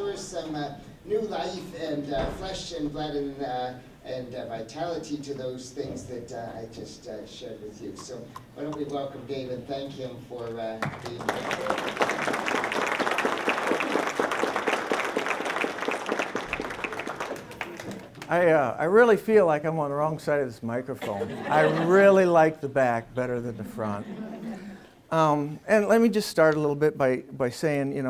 restore some new life and flesh and blood and vitality to those things that I just shared with you. So why don't we welcome Dave and thank him for being here. I really feel like I'm on the wrong side of this microphone. I really like the back better than the front. And let me just start a little bit by saying,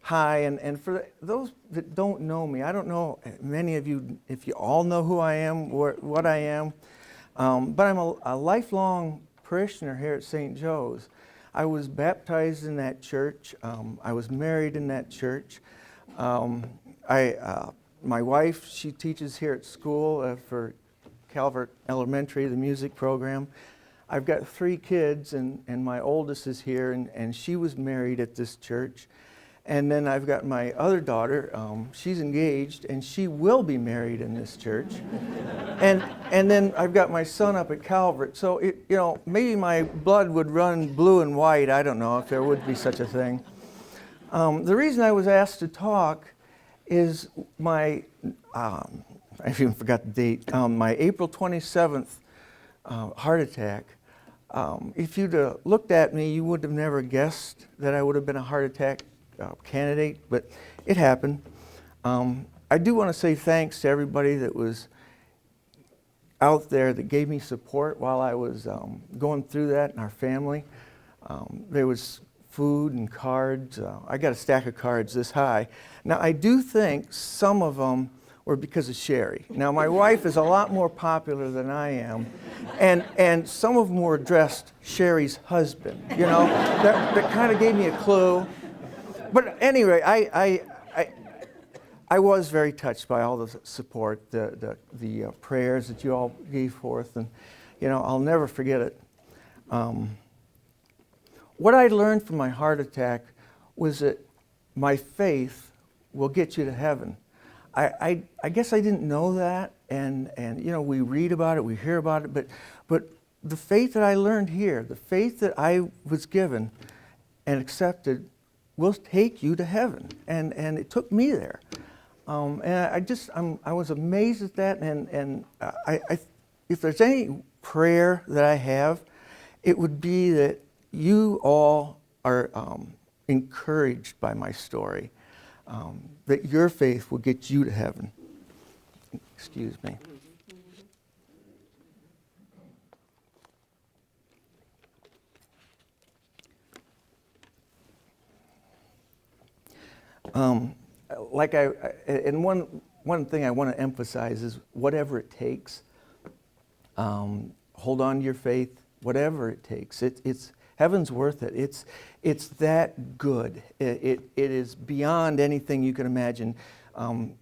hi. And for those that don't know me, I don't know many of you, if you all know who I am, what I am. But I'm a lifelong parishioner here at St. Joe's. I was baptized in that church. I was married in that church. My wife, she teaches here at school for Calvert Elementary, the music program. I've got 3 kids, and my oldest is here, and she was married at this church. And then I've got my other daughter, she's engaged, and she will be married in this church. and then I've got my son up at Calvert. So, maybe my blood would run blue and white. I don't know if there would be such a thing. The reason I was asked to talk is my, I even forgot the date, my April 27th heart attack. If you'd looked at me, you would have never guessed that I would have been a heart attack candidate, but it happened. I do want to say thanks to everybody that was out there that gave me support while I was going through that in our family. There was food and cards. I got a stack of cards this high. Now, I do think some of them were because of Sherry. Now, my wife is a lot more popular than I am, and some of them were addressed Sherry's husband. That kind of gave me a clue. But anyway, I was very touched by all the support, the prayers that you all gave forth, and I'll never forget it. What I learned from my heart attack was that my faith will get you to heaven. I guess I didn't know that, and we read about it, we hear about it, but the faith that I learned here, the faith that I was given and accepted, will take you to heaven, and it took me there. And I was amazed at that, and if there's any prayer that I have, it would be that you all are encouraged by my story, that your faith will get you to heaven. Excuse me. And one thing I want to emphasize is whatever it takes, hold on to your faith, whatever it takes. It's heaven's worth it. It's that good. It is beyond anything you can imagine.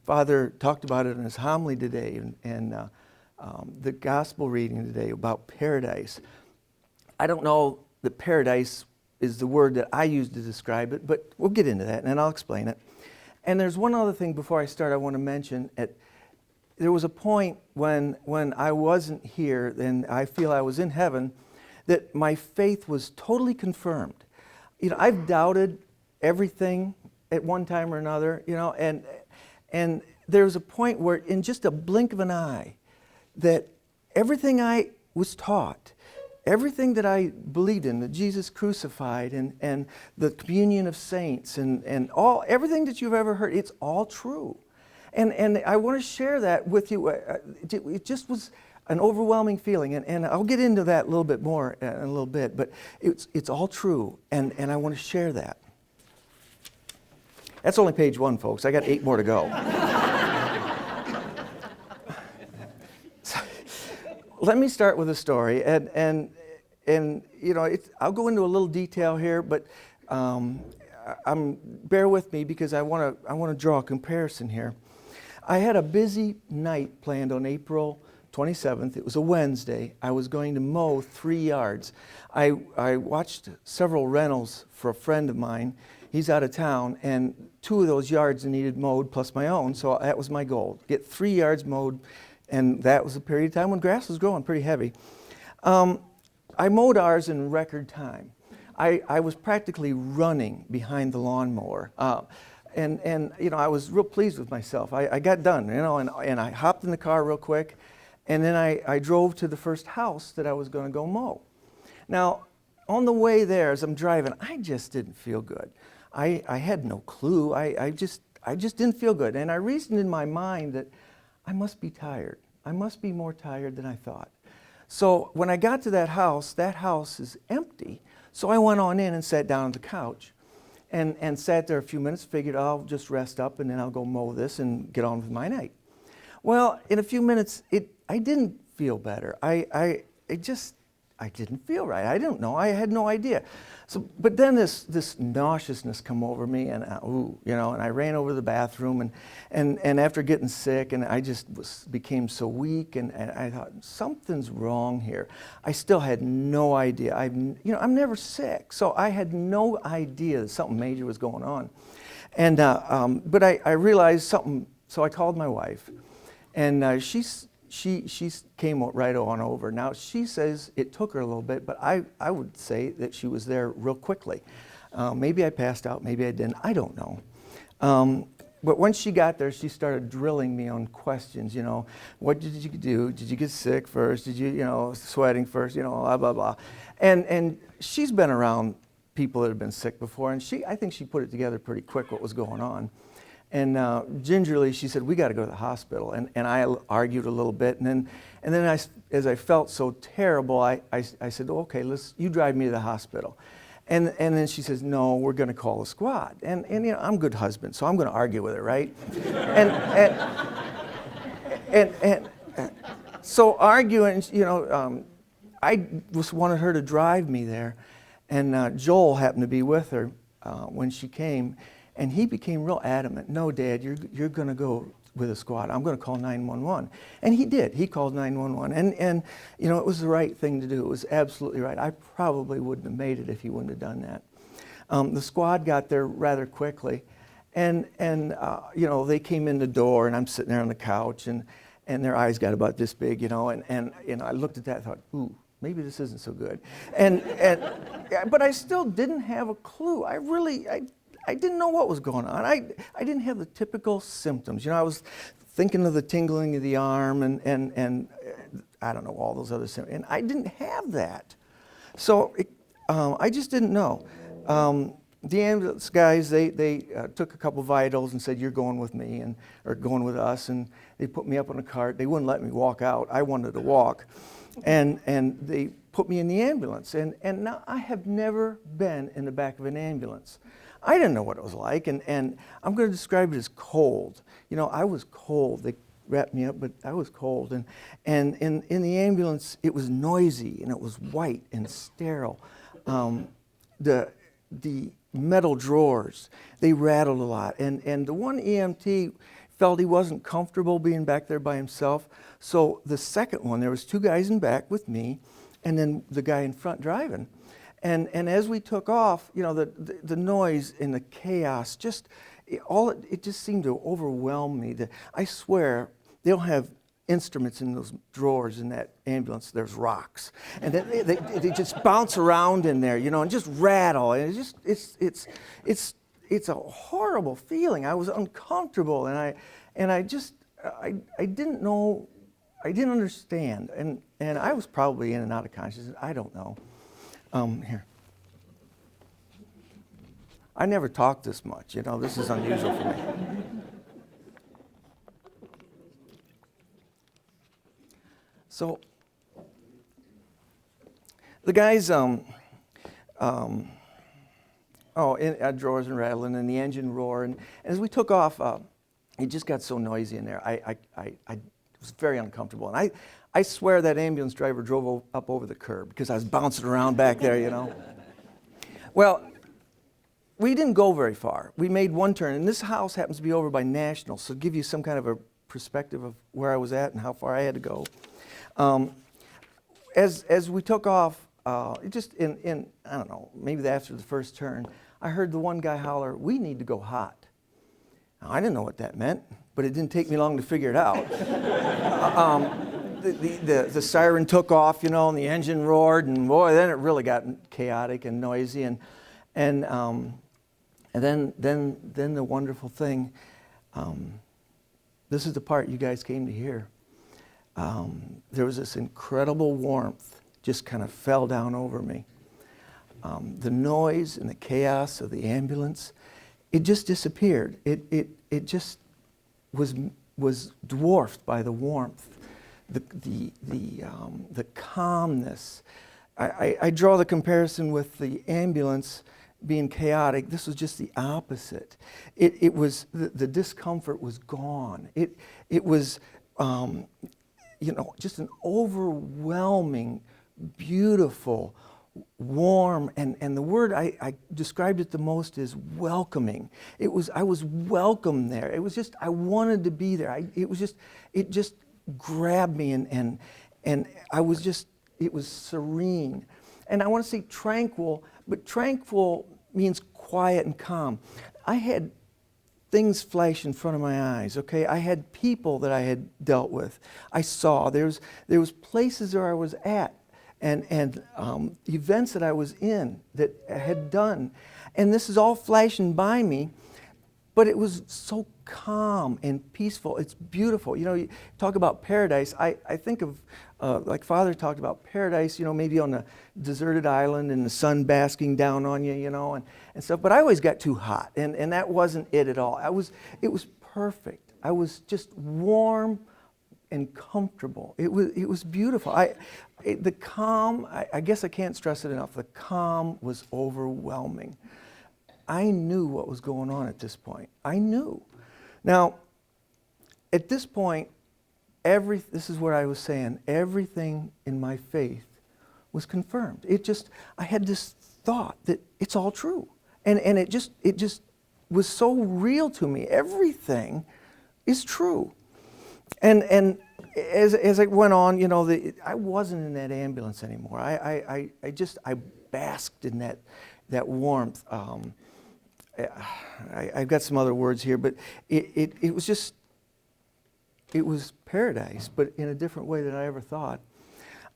Father talked about it in his homily today, and the gospel reading today about paradise. I don't know that paradise is the word that I use to describe it, but we'll get into that, and I'll explain it. And there's one other thing before I start I want to mention. There was a point when I wasn't here and I feel I was in heaven that my faith was totally confirmed. I've doubted everything at one time or another, and there was a point where in just a blink of an eye that everything I was taught, everything that I believed in, that Jesus crucified and the communion of saints and everything that you've ever heard, it's all true. And I want to share that with you. It just was an overwhelming feeling, and I'll get into that a little bit more in a little bit, but it's all true, and I want to share that. That's only page 1, folks. I got 8 more to go. Let me start with a story, and I'll go into a little detail here, but bear with me because I want to draw a comparison here. I had a busy night planned on April 27th. It was a Wednesday. I was going to mow 3 yards. I watched several rentals for a friend of mine. He's out of town, and 2 of those yards needed mowed plus my own, so that was my goal, get 3 yards mowed, and that was a period of time when grass was growing pretty heavy. I mowed ours in record time. I was practically running behind the lawnmower. And you know, I was real pleased with myself. I got done, you know, and I hopped in the car real quick, and then I drove to the first house that I was going to go mow. Now, on the way there, as I'm driving, I just didn't feel good. I had no clue. I just didn't feel good. And I reasoned in my mind that I must be tired. I must be more tired than I thought. So when I got to that house is empty. So I went on in and sat down on the couch and sat there a few minutes, figured I'll just rest up and then I'll go mow this and get on with my night. Well, in a few minutes, I didn't feel better. I didn't feel right. I don't know. I had no idea. So, but then this nauseousness come over me, and you know, and I ran over to the bathroom, and after getting sick, and I just became so weak, and I thought something's wrong here. I still had no idea. I'm never sick, so I had no idea that something major was going on, and but I realized something. So I called my wife, and she came right on over. Now, she says it took her a little bit, but I would say that she was there real quickly. Maybe I passed out, maybe I didn't, I don't know. But when she got there, she started drilling me on questions, you know, what did you do? Did you get sick first? Did you, sweating first, blah, blah, blah. And she's been around people that have been sick before, and I think she put it together pretty quick what was going on. And gingerly, she said, we got to go to the hospital. And I argued a little bit. And then as I felt so terrible, I said, oh, okay, you drive me to the hospital. And then she says, no, we're going to call the squad. And I'm a good husband, so I'm going to argue with her, right? and so arguing, I just wanted her to drive me there. And Joel happened to be with her when she came. And he became real adamant. No, Dad, you're going to go with a squad. I'm going to call 911. And he did. He called 911. And it was the right thing to do. It was absolutely right. I probably wouldn't have made it if he wouldn't have done that. The squad got there rather quickly. And they came in the door, and I'm sitting there on the couch, and their eyes got about this big, and I looked at that and thought, ooh, maybe this isn't so good. But I still didn't have a clue. I didn't know what was going on. I didn't have the typical symptoms. I was thinking of the tingling of the arm and I don't know, all those other symptoms. And I didn't have that. So I just didn't know. The ambulance guys, they took a couple vitals and said, you're going with me or going with us. And they put me up on a cart. They wouldn't let me walk out. I wanted to walk. And they put me in the ambulance. And now I have never been in the back of an ambulance. I didn't know what it was like, and I'm going to describe it as cold. I was cold. They wrapped me up, but I was cold. And in the ambulance, it was noisy, and it was white and sterile. The metal drawers, they rattled a lot. And the one EMT felt he wasn't comfortable being back there by himself. So the second one, there was two guys in back with me, and then the guy in front driving. And as we took off, the noise and the chaos, it just seemed to overwhelm me. I swear, they don't have instruments in those drawers in that ambulance. There's rocks, and they just bounce around in there, and just rattle. And it's a horrible feeling. I was uncomfortable, and I didn't know, I didn't understand, and I was probably in and out of consciousness. I don't know. Here. I never talk this much, this is unusual for me. So, the guys, drawers and rattling, and the engine roar, and as we took off, it just got so noisy in there. I was very uncomfortable, and I swear that ambulance driver drove up over the curb because I was bouncing around back there, Well, we didn't go very far. We made one turn, and this house happens to be over by National, so to give you some kind of a perspective of where I was at and how far I had to go. As we took off, just in I don't know, maybe after the first turn, I heard the one guy holler, "We need to go hot." Now, I didn't know what that meant, but it didn't take me long to figure it out. The siren took off, and the engine roared, and boy, then it really got chaotic and noisy, and And then the wonderful thing, this is the part you guys came to hear. There was this incredible warmth just kind of fell down over me. The noise and the chaos of the ambulance, it just disappeared. It just was dwarfed by the warmth, the calmness. I draw the comparison with the ambulance being chaotic. This was just the opposite. It was the discomfort was gone. It was just an overwhelming, beautiful, warm, and the word I described it the most is welcoming. I was welcome there. It was just, I wanted to be there. It just grabbed me, and I was just, it was serene. And I want to say tranquil, but tranquil means quiet and calm. I had things flash in front of my eyes, okay? I had people that I had dealt with. I saw, there was places where I was at, and events that I was in that I had done. And this is all flashing by me, but it was so calm and peaceful. It's beautiful. You talk about paradise. I think of, like Father talked about paradise, maybe on a deserted island and the sun basking down on you, and stuff. But I always got too hot, and that wasn't it at all. It was perfect. I was just warm and comfortable. It was beautiful. The calm, I guess I can't stress it enough, the calm was overwhelming. I knew what was going on at this point. I knew. Now, at this point, this is what I was saying, everything in my faith was confirmed. I had this thought that it's all true. And it just was so real to me. Everything is true. And as I went on, I wasn't in that ambulance anymore. I basked in that warmth. I've got some other words here, but it was paradise, but in a different way than I ever thought.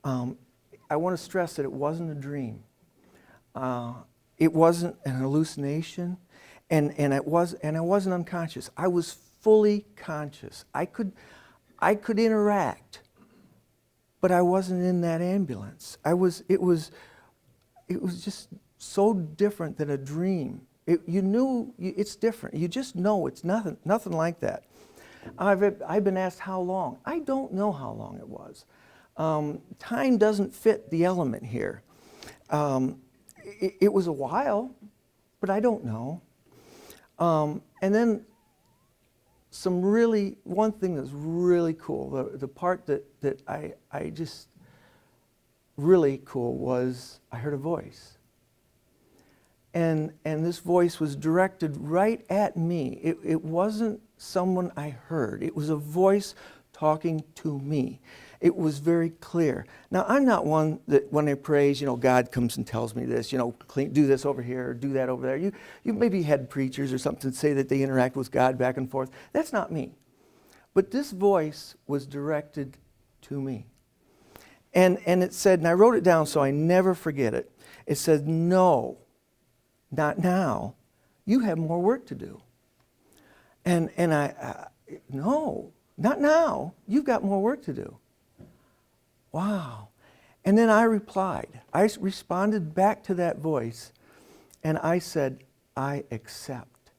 I want to stress that it wasn't a dream. It wasn't an hallucination, and I wasn't unconscious. I was fully conscious. I could interact, but I wasn't in that ambulance. It was just so different than a dream. You knew it's different. You just know it's nothing like that. I've been asked how long. I don't know how long it was. Time doesn't fit the element here. It was a while, but I don't know. And then one thing that's really cool, the part that I just really cool was I heard a voice. And this voice was directed right at me. It wasn't someone I heard. It was a voice talking to me. It was very clear. Now, I'm not one that when I praise, God comes and tells me this, do this over here or do that over there. You maybe had preachers or something say that they interact with God back and forth. That's not me. But this voice was directed to me. And it said, and I wrote it down so I never forget it. It said, no, not now. You have more work to do. And no, not now. You've got more work to do. Wow. And then I replied. I responded back to that voice, and I said, I accept.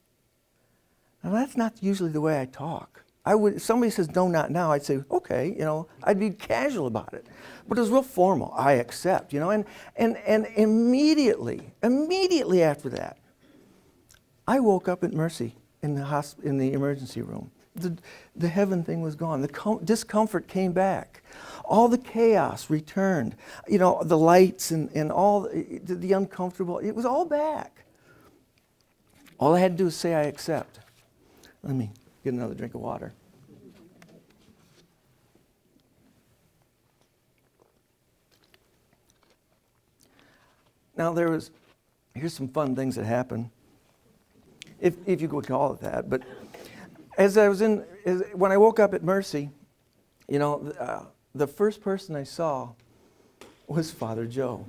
Now, that's not usually the way I talk. If somebody says, no, not now, I'd say, okay, I'd be casual about it. But it was real formal. I accept, and immediately after that, I woke up at Mercy in the emergency room. The heaven thing was gone. The discomfort came back. All the chaos returned. The lights and all the uncomfortable, it was all back. All I had to do was say, I accept. Let me get another drink of water. Now here's some fun things that happened, if you could call it that. But when I woke up at Mercy, the first person I saw was Father Joe.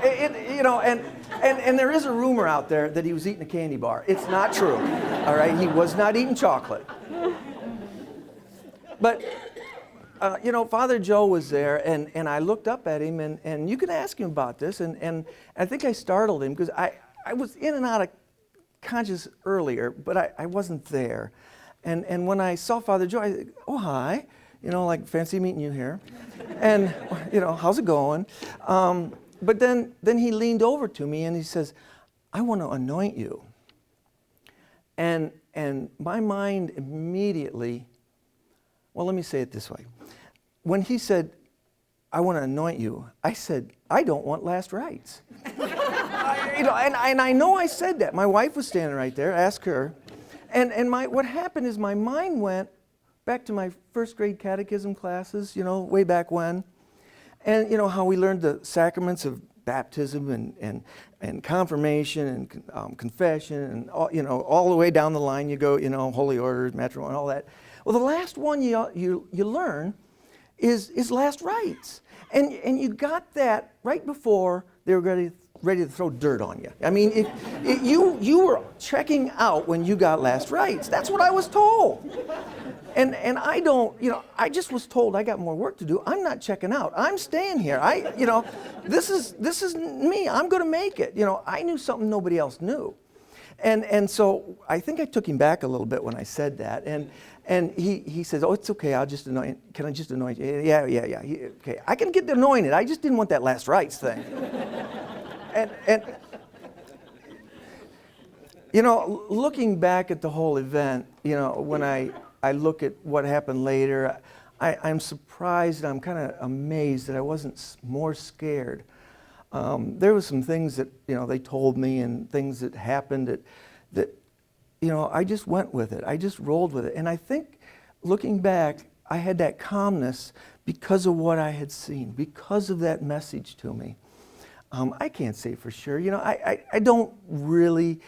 And And there is a rumor out there that he was eating a candy bar. It's not true. All right, he was not eating chocolate. But Father Joe was there, and I looked up at him, and you can ask him about this, and I think I startled him because I was in and out of conscious earlier, but I wasn't there. And when I saw Father Joe, I said, oh, hi, like fancy meeting you here. And, how's it going? But then he leaned over to me and he says, I want to anoint you. And my mind immediately, well, let me say it this way. When he said, I want to anoint you, I said, I don't want last rites. And I know I said that. My wife was standing right there, ask her. And what happened is my mind went back to my first grade catechism classes, way back when. And how we learned the sacraments of baptism and confirmation and confession and all the way down the line you go, holy orders, matrimony, all that. Well, the last one you learn is last rites. And you got that right before they were ready to throw dirt on you. I mean, you were checking out when you got last rites. That's what I was told. And I don't, I just was told I got more work to do. I'm not checking out. I'm staying here. This is me. I'm going to make it. I knew something nobody else knew. And so I think I took him back a little bit when I said that. And he says, oh, it's okay. I'll just anoint. Can I just anoint you? Yeah. Okay. I can get anointed. I just didn't want that last rites thing. And looking back at the whole event, when I look at what happened later, I'm surprised, I'm kind of amazed that I wasn't more scared. There were some things that, they told me and things that happened that I just went with it. I just rolled with it. And I think, looking back, I had that calmness because of what I had seen, because of that message to me. I can't say for sure. I don't really...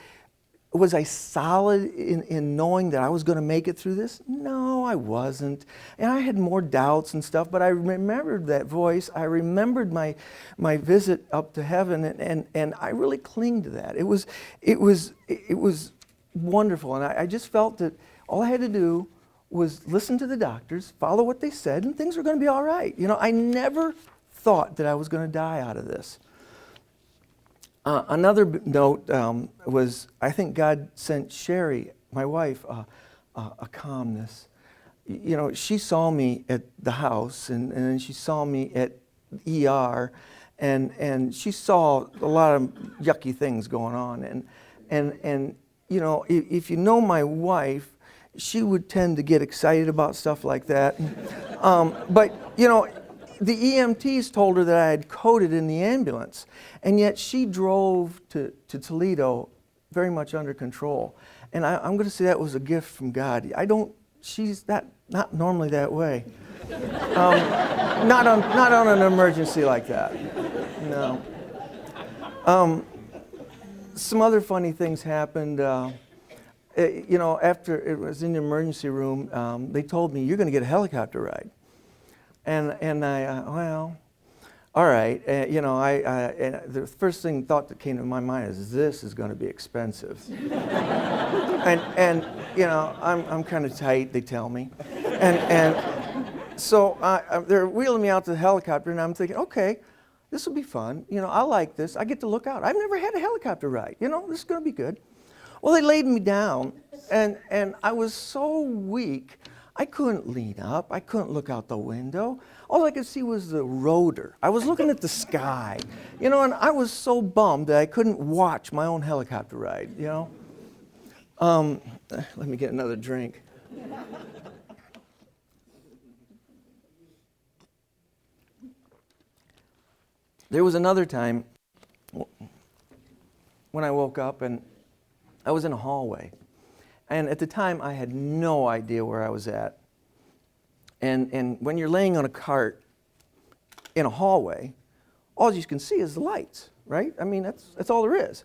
Was I solid in knowing that I was going to make it through this? No, I wasn't. And I had more doubts and stuff, but I remembered that voice. I remembered my visit up to heaven, and I really clinged to that. It was wonderful, and I just felt that all I had to do was listen to the doctors, follow what they said, and things were going to be all right. I never thought that I was going to die out of this. Another note was, I think God sent Sherry, my wife, a calmness. She saw me at the house, and then she saw me at ER, and she saw a lot of yucky things going on. And if you know my wife, she would tend to get excited about stuff like that. But the EMTs told her that I had coded in the ambulance, and yet she drove to Toledo very much under control. And I'm going to say that was a gift from God. She's not normally that way. Not on an emergency like that. No. Some other funny things happened. After it was in the emergency room, they told me, you're going to get a helicopter ride. And I, well, all right. The first thought that came to my mind is, this is going to be expensive. and I'm kind of tight, they tell me. And so they're wheeling me out to the helicopter, and I'm thinking, okay, this will be fun. I like this. I get to look out. I've never had a helicopter ride. This is going to be good. Well, they laid me down, and I was so weak, I couldn't lean up. I couldn't look out the window. All I could see was the rotor. I was looking at the sky, and I was so bummed that I couldn't watch my own helicopter ride, Let me get another drink. There was another time when I woke up and I was in a hallway. And at the time, I had no idea where I was at. And when you're laying on a cart in a hallway, all you can see is the lights, right? I mean, that's all there is.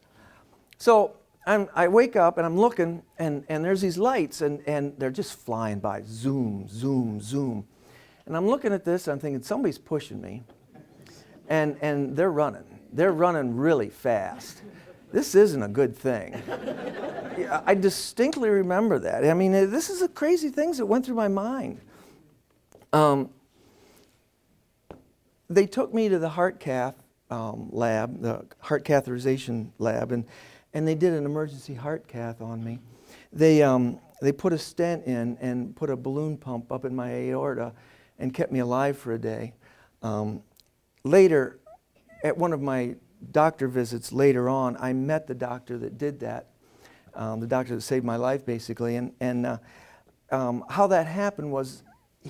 So I wake up and I'm looking, and there's these lights, and they're just flying by, zoom, zoom, zoom. And I'm looking at this, and I'm thinking, somebody's pushing me, and they're running. They're running really fast. This isn't a good thing. I distinctly remember that. I mean, this is the crazy things that went through my mind. They took me to the heart cath lab, the heart catheterization lab, and they did an emergency heart cath on me. They put a stent in and put a balloon pump up in my aorta and kept me alive for a day. Later, at one of my doctor visits later on, I met the doctor that did that, the doctor that saved my life basically, and how that happened was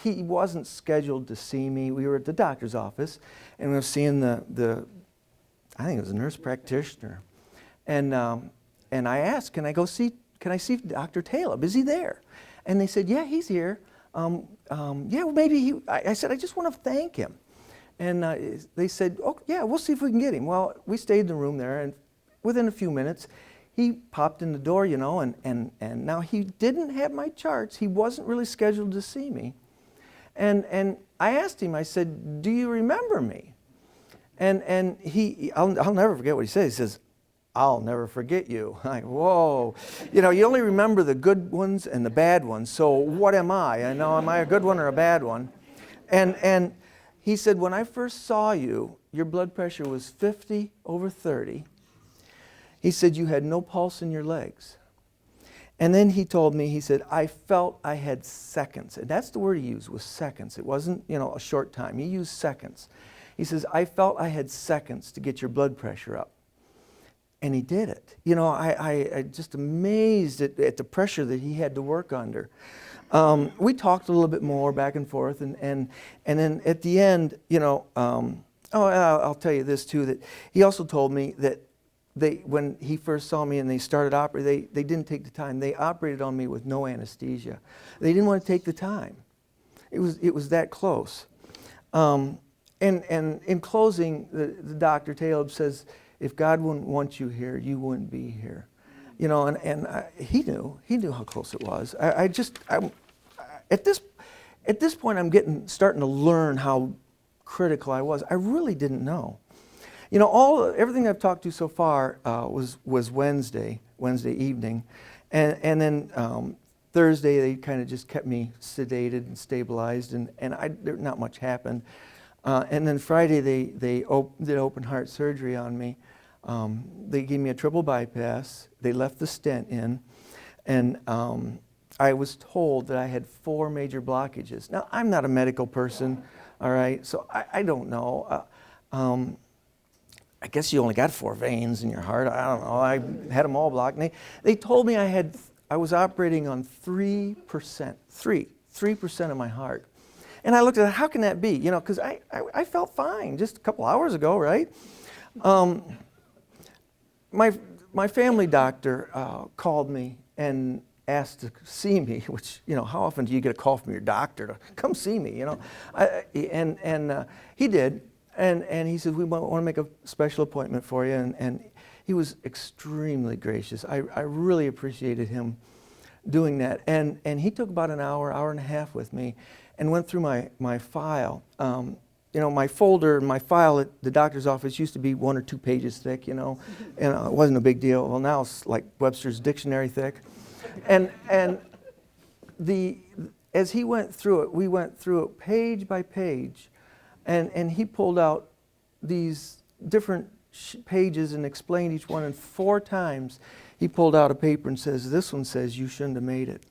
he wasn't scheduled to see me. We were at the doctor's office, and we were seeing the I think it was a nurse practitioner, and I asked, can I see Dr. Taleb? Is he there? And they said, yeah, he's here. Yeah, well, maybe I said, I just want to thank him. And they said, oh, yeah, we'll see if we can get him. Well, we stayed in the room there, and within a few minutes, he popped in the door, you know, and now he didn't have my charts. He wasn't really scheduled to see me. And I asked him, I said, do you remember me? And I'll never forget what he said. He says, I'll never forget you. I'm like, whoa. You know, you only remember the good ones and the bad ones, so what am I? I know, am I a good one or a bad one? And he said, when I first saw you, your blood pressure was 50/30. He said, you had no pulse in your legs. And then he told me, he said, I felt I had seconds. And that's the word he used, was seconds. It wasn't, you know, a short time. He used seconds. He says, I felt I had seconds to get your blood pressure up. And he did it. You know, I just amazed at the pressure that he had to work under. We talked a little bit more back and forth, and then at the end, you know, I'll tell you this too, that he also told me that when he first saw me and they started operating, they didn't take the time. They operated on me with no anesthesia. They didn't want to take the time. It was that close. And in closing, the Dr. Taleb says, if God wouldn't want you here, you wouldn't be here. You know, he knew how close it was. At this point, I'm starting to learn how critical I was. I really didn't know. You know, everything I've talked to so far was Wednesday evening, and then Thursday they kind of just kept me sedated and stabilized, and not much happened. And then Friday they did open heart surgery on me. They gave me a triple bypass. They left the stent in, and I was told that I had 4 major blockages. Now, I'm not a medical person, all right, so I don't know. I guess you only got 4 veins in your heart. I don't know. I had them all blocked. And they told me I was operating on 3% of my heart. And I looked at it, how can that be? You know, because I felt fine just a couple hours ago, right? My family doctor called me and asked to see me, which, you know, how often do you get a call from your doctor to come see me, you know? And he did, and he said, we want to make a special appointment for you, and he was extremely gracious. I really appreciated him doing that, and he took about an hour and a half with me and went through my file. You know, my folder, my file at the doctor's office used to be 1 or 2 pages thick, you know, and it wasn't a big deal. Well, now it's like Webster's dictionary thick. And as he went through it, we went through it page by page, and he pulled out these different pages and explained each one, and 4 times he pulled out a paper and says, this one says you shouldn't have made it.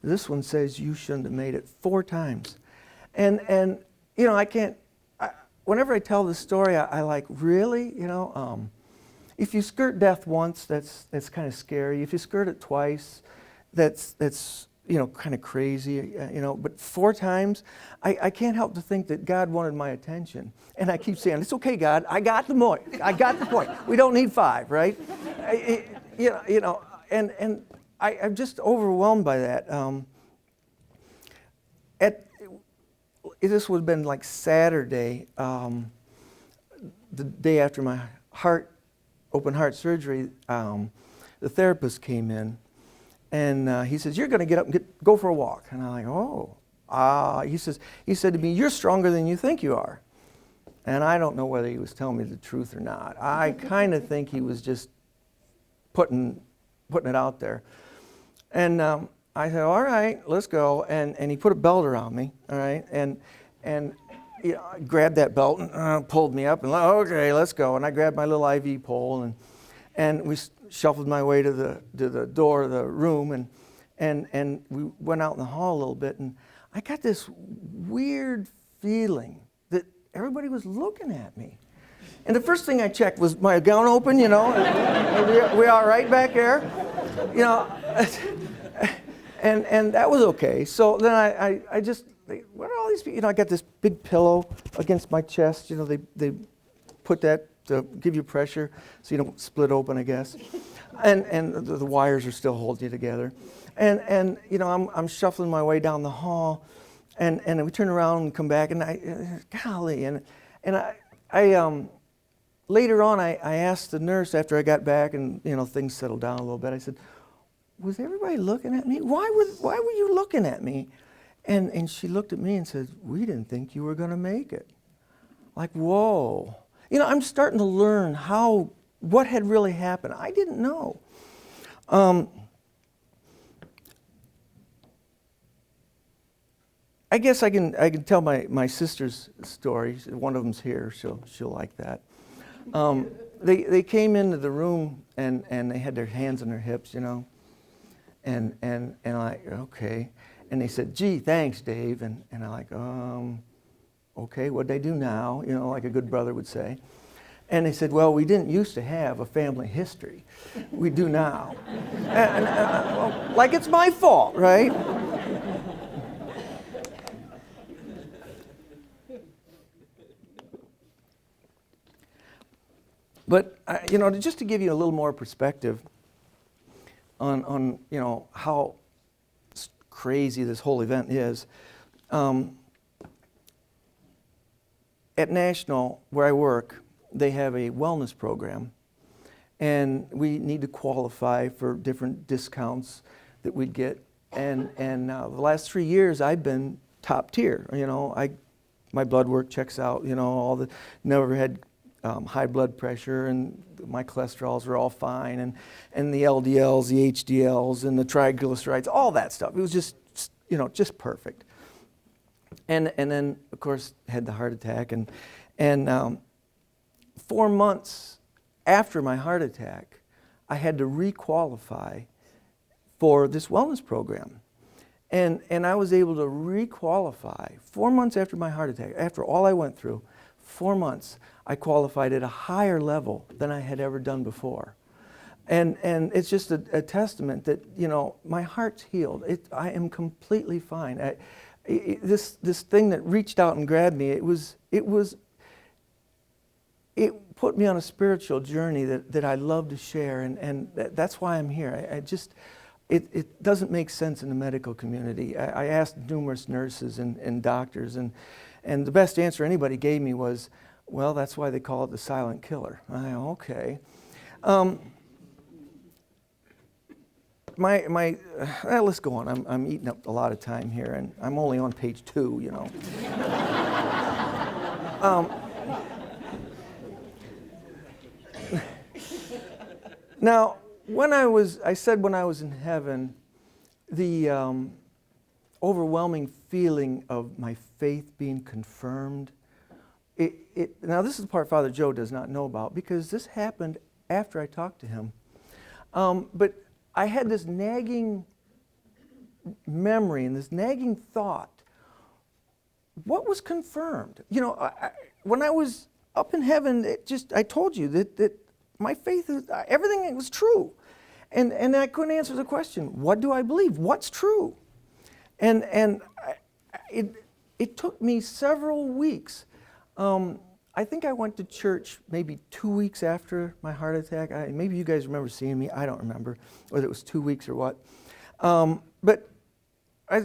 This one says you shouldn't have made it, 4 times. And you know, whenever I tell this story, I like, really? You know, if you skirt death once, that's kind of scary. If you skirt it twice, that's you know, kind of crazy, you know. But 4 times, I can't help to think that God wanted my attention. And I keep saying, it's okay, God, I got the point. We don't need 5, right? You know, and I'm just overwhelmed by that. This would have been like Saturday, the day after my open heart surgery. The therapist came in, and he says, "You're going to get up and go for a walk." And I'm like, "Oh." He said to me, "You're stronger than you think you are." And I don't know whether he was telling me the truth or not. I kind of think he was just putting it out there. And I said, all right, let's go. And he put a belt around me, all right? And you know, I grabbed that belt and pulled me up and, okay, let's go. And I grabbed my little IV pole and we shuffled my way to the door of the room and we went out in the hall a little bit. And I got this weird feeling that everybody was looking at me. And the first thing I checked was my gown open, you know. we all right back there? You know, and that was okay. So then I just, what are all these people? You know, I got this big pillow against my chest. You know, they put that to give you pressure so you don't split open, I guess. And the wires are still holding you together. And you know, I'm shuffling my way down the hall, and we turn around and come back, and golly, and I later on I asked the nurse after I got back, and you know, things settled down a little bit. I said, was everybody looking at me? Why were you looking at me? And she looked at me and said, we didn't think you were going to make it. Like, whoa. You know, I'm starting to learn what had really happened. I didn't know. I guess I can tell my sister's story. One of them's here. She'll like that. They came into the room and they had their hands on their hips, you know. And I, okay. And they said, gee, thanks, Dave. And I'm like, okay, what'd they do now? You know, like a good brother would say. And they said, well, we didn't used to have a family history. We do now. Well, like it's my fault, right? But, you know, just to give you a little more perspective on you know, how crazy this whole event is, at National, where I work, they have a wellness program, and we need to qualify for different discounts that we'd get. And the last 3 years, I've been top tier. You know, my blood work checks out. You know, never had high blood pressure, and my cholesterols are all fine, and the LDLs, the HDLs, and the triglycerides, all that stuff. It was just, you know, just perfect. And then, of course, had the heart attack, and 4 months after my heart attack, I had to requalify for this wellness program. And I was able to requalify 4 months after my heart attack. After all I went through, 4 months, I qualified at a higher level than I had ever done before. And it's just a testament that, you know, my heart's healed. I am completely fine. This thing that reached out and grabbed me, it put me on a spiritual journey that I love to share, and that's why I'm here. It doesn't make sense in the medical community. I asked numerous nurses and doctors, and the best answer anybody gave me was, well, that's why they call it the silent killer. Okay. Let's go on. I'm eating up a lot of time here, and I'm only on page 2, you know. Now, when I was in heaven, the overwhelming feeling of my faith being confirmed. Now, this is the part Father Joe does not know about, because this happened after I talked to him. But I had this nagging memory and this nagging thought. What was confirmed? You know, when I was up in heaven, I told you that my faith, everything was true. And I couldn't answer the question, what do I believe? What's true? And it took me several weeks. I think I went to church maybe 2 weeks after my heart attack. Maybe you guys remember seeing me. I don't remember whether it was 2 weeks or what. But I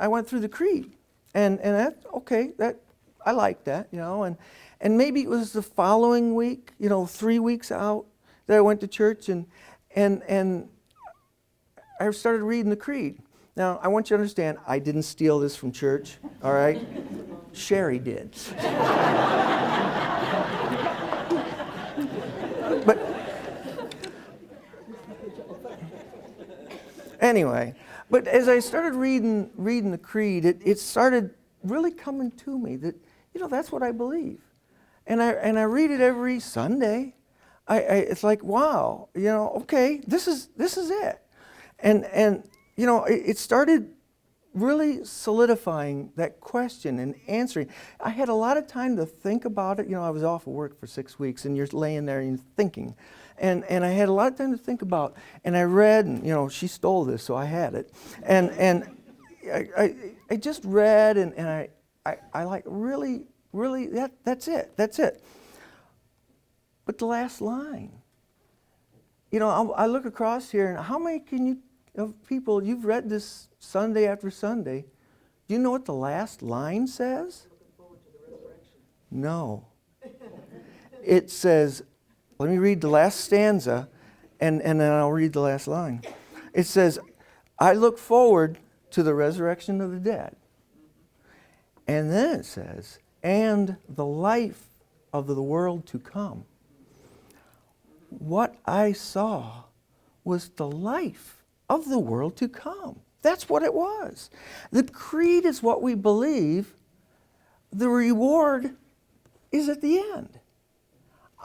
went through the creed, and that, okay, that I liked that, you know, and maybe it was the following week, you know, 3 weeks out, that I went to church, and I started reading the creed. Now, I want you to understand, I didn't steal this from church, all right? Sherry did. But anyway, but as I started reading the creed, it started really coming to me that, that's what I believe. And I read it every Sunday. It's like, wow, okay, this is it. And it started really solidifying that question and answering. I had a lot of time to think about it. I was off of work for 6 weeks, and you're laying there and you're thinking. And I had a lot of time to think about, and I read, and she stole this, so I had it. And I just read, and I like really, that's it. But the last line, I look across here, and how many of people you've read this Sunday after Sunday? Do you know what the last line says? Looking forward to the resurrection. No. It says, let me read the last stanza, and then I'll read the last line. It says, I look forward to the resurrection of the dead. And then it says, and the life of the world to come. What I saw was the life of the world to come. That's what it was. The creed is what we believe. The reward is at the end.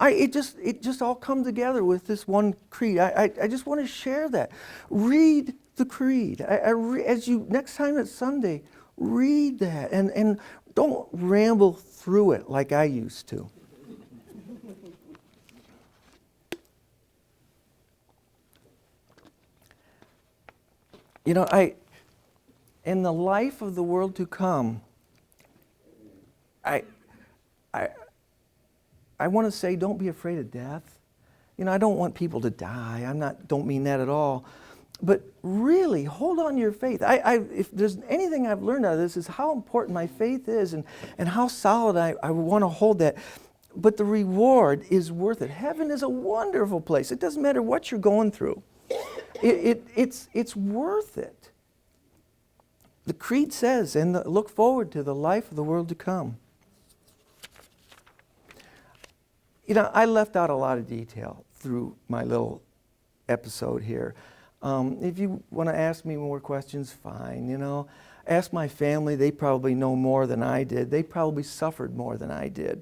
It just all come together with this one creed. I just want to share that. Read the creed. Next time it's Sunday, read that and don't ramble through it like I used to. In the life of the world to come, I want to say, don't be afraid of death. I don't want people to die. Don't mean that at all. But really, hold on to your faith. If there's anything I've learned out of this, is how important my faith is and how solid I want to hold that. But the reward is worth it. Heaven is a wonderful place. It doesn't matter what you're going through. It's worth it. The creed says, and look forward to the life of the world to come. I left out a lot of detail through my little episode here. If you want to ask me more questions, fine, Ask my family. They probably know more than I did. They probably suffered more than I did.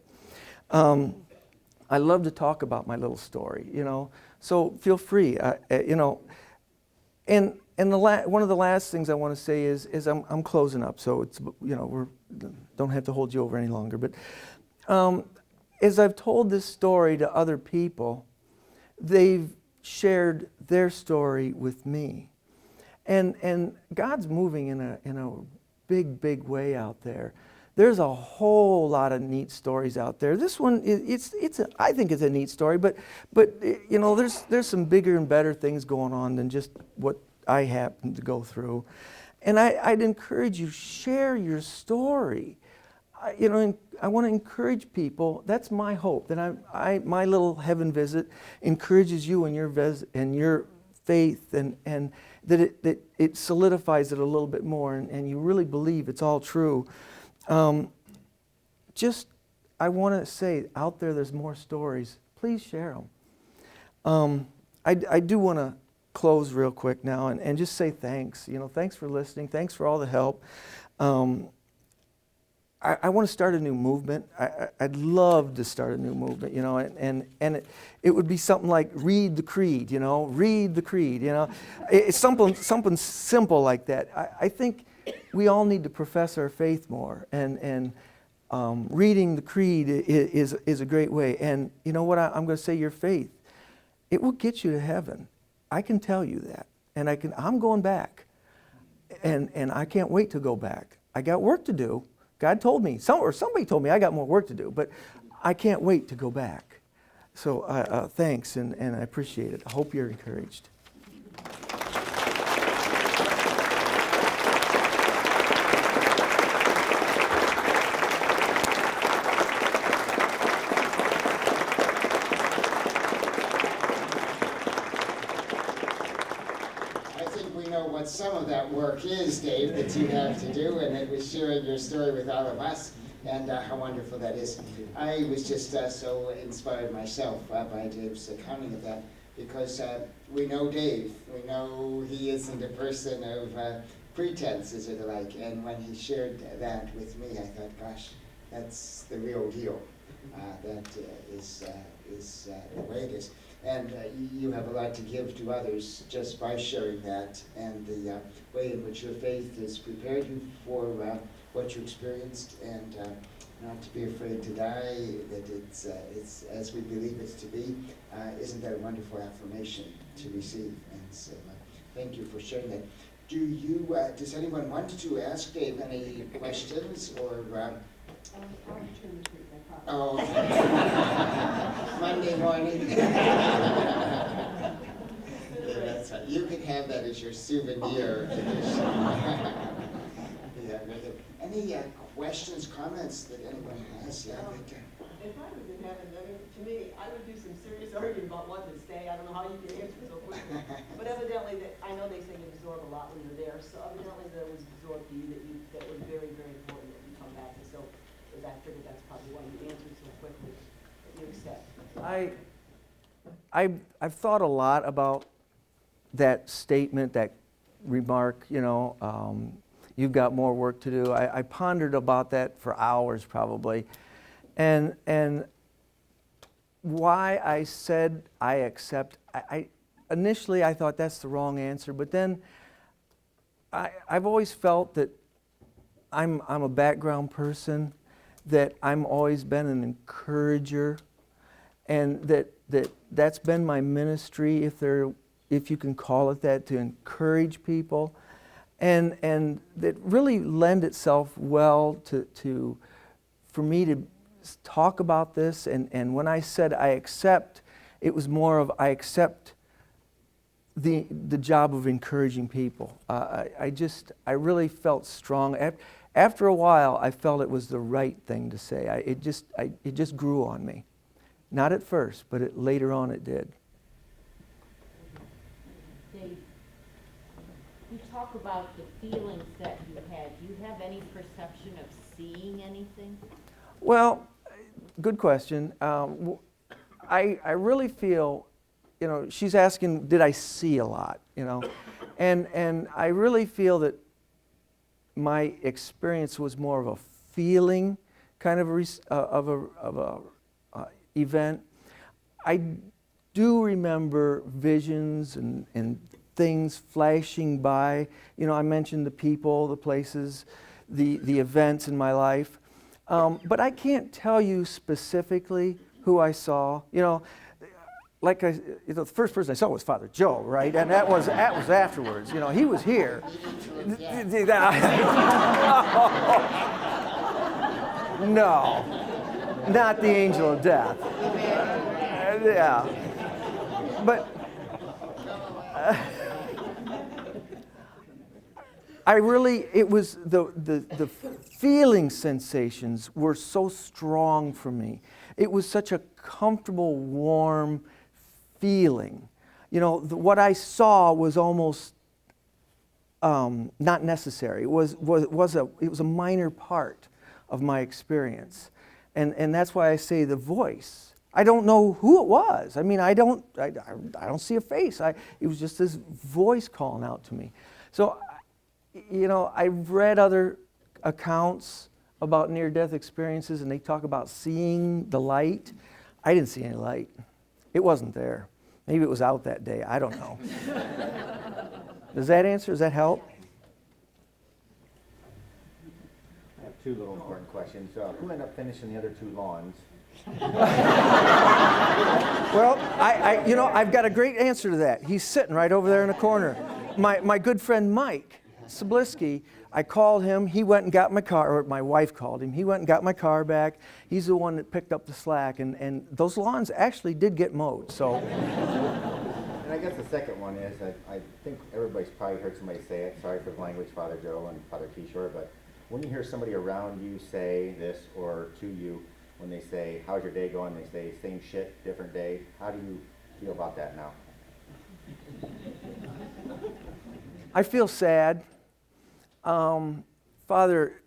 I love to talk about my little story, So feel free, And one of the last things I want to say is I'm closing up, so it's don't have to hold you over any longer. But as I've told this story to other people, they've shared their story with me, and God's moving in a big way out there. There's a whole lot of neat stories out there. This one, I think it's a neat story, but there's some bigger and better things going on than just what I happen to go through. And I'd encourage you, share your story. I want to encourage people. That's my hope, that my little heaven visit encourages you in your faith, and that it solidifies it a little bit more, and you really believe it's all true. I want to say out there's more stories. Please share them. I do want to close real quick now and just say thanks. Thanks for listening. Thanks for all the help. I want to start a new movement. I'd love to start a new movement, and it would be something like read the creed, read the creed, It's something simple like that. I think we all need to profess our faith more, and reading the creed is a great way. And you know what? I'm going to say your faith, it will get you to heaven. I can tell you that, and I'm going back, and I can't wait to go back. I got work to do. God told me, somebody told me I got more work to do, but I can't wait to go back. So thanks, and I appreciate it. I hope you're encouraged. Some of that work is, Dave, that you have to do, and it was sharing your story with all of us. and how wonderful that is. I was just so inspired myself by Dave's accounting of that, because we know Dave. We know he isn't a person of pretense, as it like, and when he shared that with me, I thought, gosh, that's the real deal. That is the way it is. And you have a lot to give to others just by sharing that, and the way in which your faith has prepared you for what you experienced, and not to be afraid to die, that it's as we believe it to be. Isn't that a wonderful affirmation to receive? And so thank you for sharing that. Does anyone want to ask Dave any questions, or? Oh, Monday morning. Yeah, that's right. You can have that as your souvenir. Yeah, any questions, comments that anyone has? Yeah, if I was in heaven, to me, I would do some serious arguing about what to say. I don't know how you can answer so quickly. But evidently, I know they say you absorb a lot when you're there, so evidently that was absorbed to you, that was very, very important that you come back. And so I figured that's probably why you answered so quickly, that you accept. I've thought a lot about that statement, that remark, you've got more work to do. I pondered about that for hours probably. And why I said I accept, initially I thought that's the wrong answer, but then I've always felt that I'm a background person, that I'm always been an encourager, and that's been my ministry, if you can call it that, to encourage people, and that really lend itself well for me to talk about this. And when I said I accept, it was more of I accept the job of encouraging people. I really felt strong. After a while, I felt it was the right thing to say. It just grew on me. Not at first, but later on it did. Dave, you talk about the feelings that you had. Do you have any perception of seeing anything? Well, good question. I really feel, she's asking, did I see a lot, And I really feel that my experience was more of a feeling kind of a event. I do remember visions and things flashing by. I mentioned the people, the places, the events in my life. But I can't tell you specifically who I saw. The first person I saw was Father Joe, right? And that was afterwards. He was here. No, not the angel of death. Yeah, but it was the feeling sensations were so strong for me. It was such a comfortable, warm feeling. What I saw was almost not necessary. It was a minor part of my experience, and that's why I say the voice. I don't know who it was. I mean, I don't see a face. It was just this voice calling out to me. So, I've read other accounts about near-death experiences, and they talk about seeing the light. I didn't see any light. It wasn't there. Maybe it was out that day. I don't know. Does that answer? Does that help? I have two little important questions. Who ended up finishing the other two lawns? Well, I've got a great answer to that. He's sitting right over there in the corner. My good friend Mike Sablisky, I called him. He went and got my car, or my wife called him. He went and got my car back. He's the one that picked up the slack, and those lawns actually did get mowed. So. And I guess the second one is, I think everybody's probably heard somebody say it. Sorry for the language, Father Joe and Father Kishore, but when you hear somebody around you say this, or to you, when they say, "How's your day going?" They say, "Same shit, different day." How do you feel about that now? I feel sad. Father,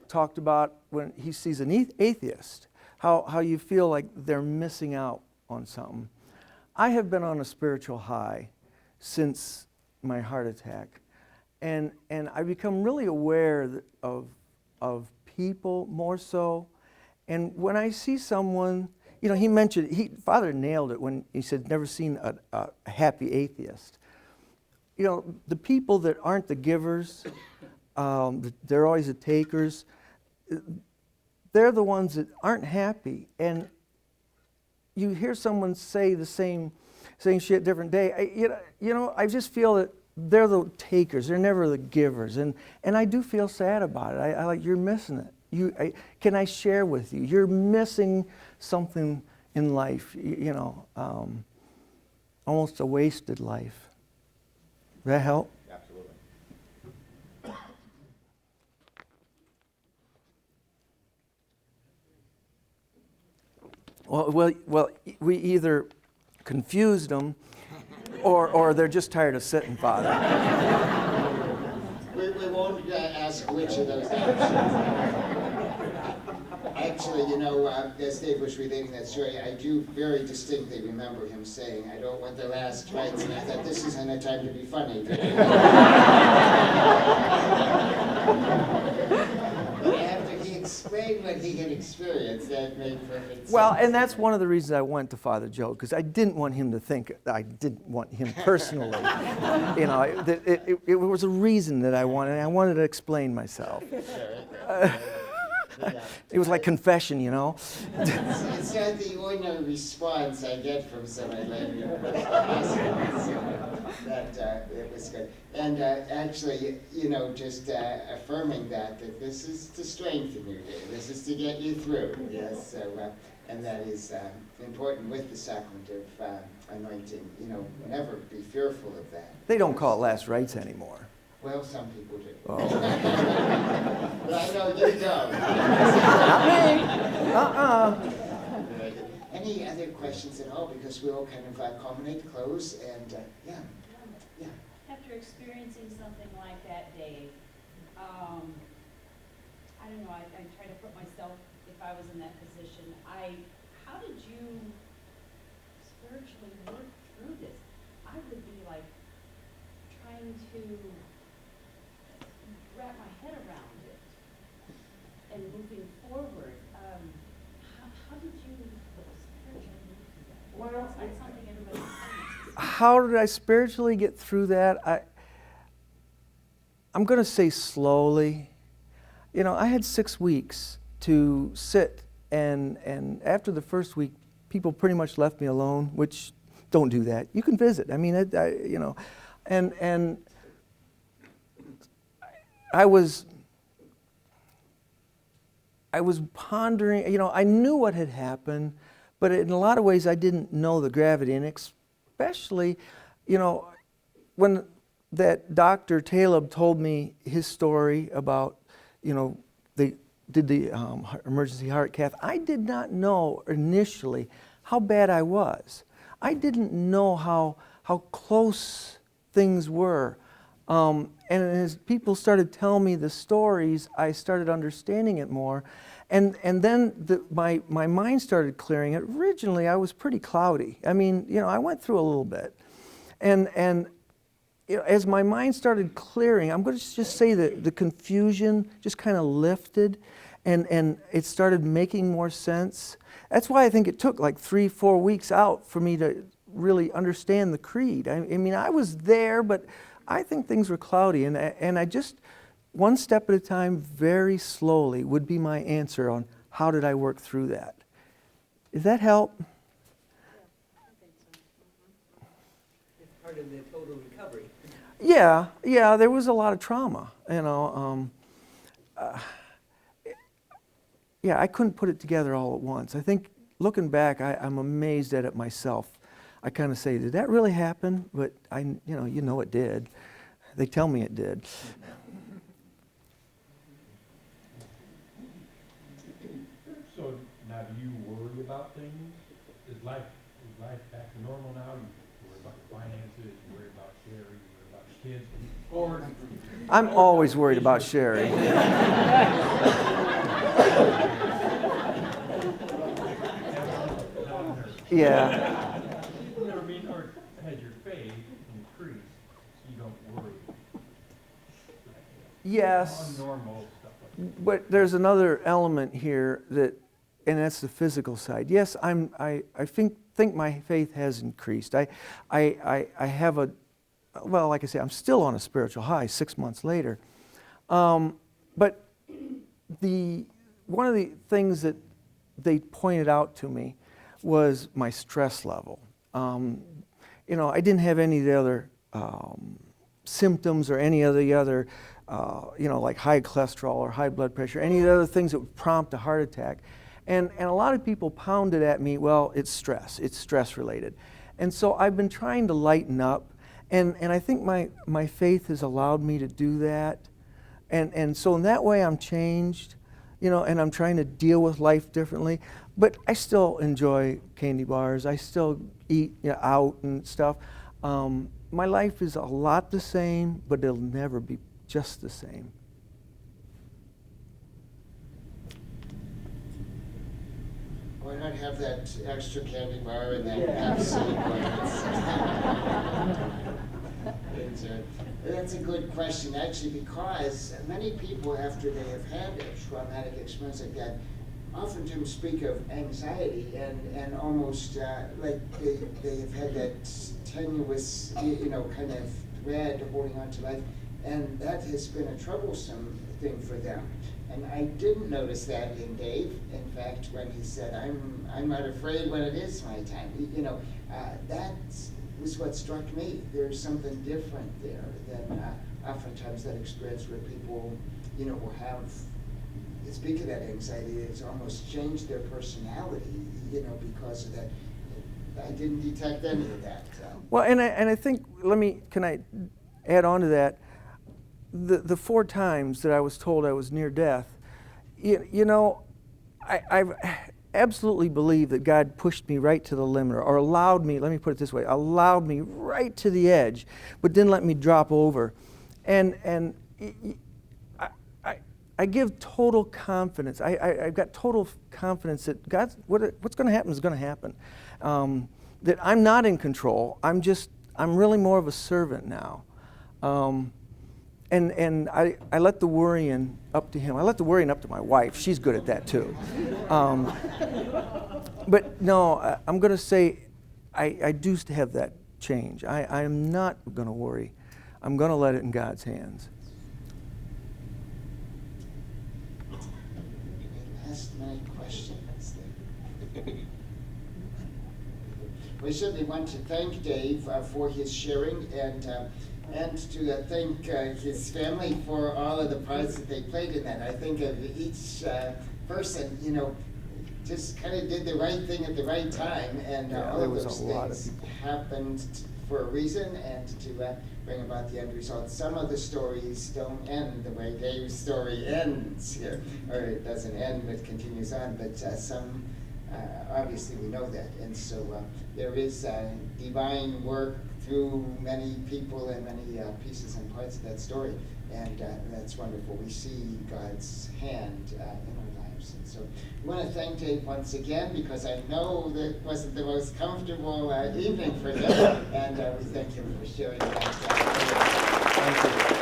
talked about when he sees an atheist, how you feel like they're missing out on something. I have been on a spiritual high since my heart attack, and I've become really aware of people more so. And when I see someone, you know, he mentioned, Father nailed it when he said, never seen a happy atheist. You know, the people that aren't the givers, they're always the takers, they're the ones that aren't happy. And you hear someone say the same shit different day. I just feel that they're the takers. They're never the givers. And I do feel sad about it. I like, you're missing it. Can I share with you? You're missing something in life, almost a wasted life. Does that help? Absolutely. Well, we either confused them or they're just tired of sitting, Father. We won't ask which of those options. Actually, as Dave was relating that story, I do very distinctly remember him saying, I don't want the last rites, and I thought, this isn't a time to be funny. But after he explained what he had experienced, that made perfect sense. Well, and that's one of the reasons I went to Father Joe, because I didn't want him to think, I didn't want him personally. It was a reason that I wanted to explain myself. It was like confession, It's not the ordinary response I get from somebody like you. That it was good. And actually, just affirming that this is to strengthen you, Dave. This is to get you through. Yes. So, and that is important with the sacrament of anointing. Never be fearful of that. They don't call it last rites anymore. Well, some people do. Oh. But I know you don't. Not me. Any other questions at all? Because we'll kind of culminate, close, and yeah. After experiencing something like that, Dave, I don't know, I try to put myself, if I was in that position, how did you spiritually work through this? I would be like trying to wrap my head around it and moving forward. How did you spiritually move through that? Well, It's not something everybody sees. How did I spiritually get through that? I'm going to say slowly. I had 6 weeks to sit, and after the first week, people pretty much left me alone, which don't do that. You can visit. I mean, and I was pondering, I knew what had happened, but in a lot of ways I didn't know the gravity, and especially, when that Dr. Taleb told me his story about, they did the emergency heart cath, I did not know initially how bad I was. I didn't know how close things were. And as people started telling me the stories, I started understanding it more. And then my mind started clearing. Originally, I was pretty cloudy. I mean, I went through a little bit. And as my mind started clearing, I'm going to just say that the confusion just kind of lifted, and it started making more sense. That's why I think it took like 3-4 weeks out for me to really understand the creed. I mean, I was there, but I think things were cloudy, and I just, one step at a time, very slowly, would be my answer on how did I work through that. Does that help? It's part of the total recovery. Yeah, there was a lot of trauma, I couldn't put it together all at once. I think, looking back, I'm amazed at it myself. I kind of say, did that really happen? But you know it did. They tell me it did. So now, do you worry about things? Is life back to normal now? You worry about your finances, you worry about Sherry, you worry about your kids, or I'm always worried about Sherry. Yeah. You know what I mean? Or has your faith increased so you don't worry? Yes. On normal stuff like that. But there's another element here that, and that's the physical side. Yes, I think my faith has increased. I have a, well, like I say, I'm still on a spiritual high 6 months later. But one of the things that they pointed out to me was my stress level. You know, I didn't have any of the other symptoms or any of the other, you know, like high cholesterol or high blood pressure, any of the other things that would prompt a heart attack. And a lot of people pounded at me, well, it's stress related. And so I've been trying to lighten up, and I think my faith has allowed me to do that. And so in that way I'm changed, you know, and I'm trying to deal with life differently. But I still enjoy candy bars. I still eat, you know, out and stuff. My life is a lot the same, but it'll never be just the same. Why not have that extra candy bar and that Yeah. Pepsi? That's a good question, actually, because many people, after they have had a traumatic experience like that, oftentimes speak of anxiety and almost like they have had that tenuous, you know, kind of thread holding on to life, and that has been a troublesome thing for them. And I didn't notice that in Dave. In fact, when he said, I'm not afraid when it is my time, you know, that was what struck me. There's something different there than oftentimes that experience where people, you know, will have, speak of that anxiety, it's almost changed their personality, you know, because of that. I didn't detect any of that. Well, and I think, can I add on to that? The 4 times that I was told I was near death, you know, I absolutely believe that God pushed me right to the limit, or allowed me, let me put it this way, allowed me right to the edge, but didn't let me drop over. And I give total confidence. I've got total confidence that what's going to happen is going to happen. That I'm not in control. I'm really more of a servant now. And I let the worrying up to him. I let the worrying up to my wife. She's good at that too. But no, I'm going to say I do have that change. I am not going to worry. I'm going to let it in God's hands. Last minute questions. We certainly want to thank Dave for his sharing, and to thank his family for all of the parts that they played in that. I think of each person, you know, just kind of did the right thing at the right time, and all of those things happened for a reason, and to bring about the end result. Some of the stories don't end the way Dave's story ends here, or it doesn't end, but continues on, but some, obviously we know that, and so there is divine work through many people and many pieces and parts of that story, and that's wonderful. We see God's hand in our lives, and so we want to thank Dave once again, because I know that wasn't the most comfortable evening for him, and we thank him for sharing that. Thank you.